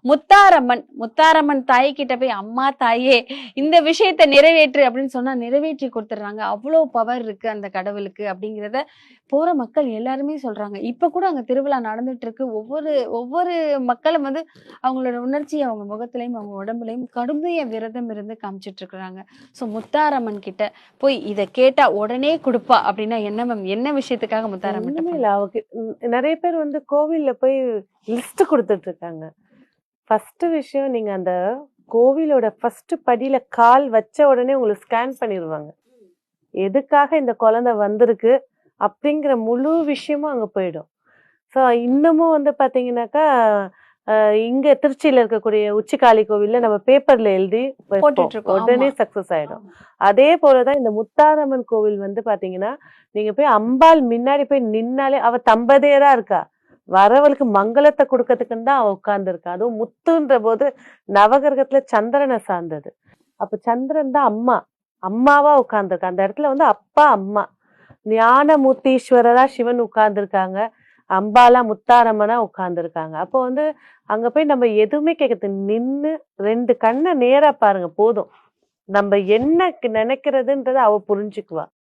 முத்தாரம்மன் தாய் கிட்ட போய் அம்மா தாயே இந்த விஷயத்த நிறைவேற்று அப்படின்னு சொன்னா நிறைவேற்றி கொடுத்துடுறாங்க. அவ்வளவு பவர் இருக்கு அந்த கடவுளுக்கு அப்படிங்கிறத போற மக்கள் எல்லாருமே சொல்றாங்க. இப்ப கூட அங்க திருவிழா நடந்துட்டு இருக்கு. ஒவ்வொரு ஒவ்வொரு மக்களும் வந்து அவங்களோட உணர்ச்சியை அவங்க முகத்திலையும் அவங்க உடம்புலையும் கடுமைய விரதம் இருந்து காமிச்சிட்டு இருக்கிறாங்க. சோ முத்தாரம்மன் கிட்ட போய் இத கேட்டா உடனே கொடுப்பா அப்படின்னா என்ன மேம்? என்ன விஷயத்துக்காக முத்தாரம்மன் ஒண்ணுமே இல்ல. நிறைய பேர் வந்து கோவில்ல போய் லிஸ்ட் கொடுத்துட்டு இருக்காங்க. ஃபர்ஸ்ட் விஷயம், நீங்க அந்த கோவிலோட ஃபர்ஸ்ட் படியில கால் வச்ச உடனே உங்களுக்கு ஸ்கேன் பண்ணிடுவாங்க. எதுக்காக இந்த குழந்தை வந்திருக்கு அப்படிங்கிற முழு விஷயமும் அங்க போயிடும். ஸோ இன்னமும் வந்து பாத்தீங்கன்னாக்கா இங்க திருச்சியில இருக்கக்கூடிய உச்சிகாளி கோவில்ல நம்ம பேப்பர்ல எழுதி உடனே சக்சஸ் ஆயிடும். அதே போலதான் இந்த முத்தாரம்மன் கோவில் வந்து பாத்தீங்கன்னா, நீங்க போய் அம்பாள் முன்னாடி போய் நின்னாலே அவ தம்பதியரா இருக்கா. வரவளுக்கு மங்களத்தை கொடுக்கறதுக்குன்னு தான் அவ உட்கார்ந்து இருக்கா. அதுவும் முத்துன்ற போது நவகிரகத்துல சந்திரனை சார்ந்தது. அப்ப சந்திரன் தான் அம்மாவா உட்கார்ந்துருக்கா. அந்த இடத்துல வந்து அப்பா அம்மா ஞானமூர்த்தீஸ்வரரா சிவன் உட்கார்ந்துருக்காங்க, அம்பாலா முத்தாரம்மனா உட்கார்ந்துருக்காங்க. அப்போ வந்து அங்க போய் நம்ம எதுவுமே கேட்கறது, நின்னு 2 கண்ணை நேரா பாருங்க போதும். நம்ம என்ன நினைக்கிறதுன்றத அவ புரிஞ்சுக்குவா.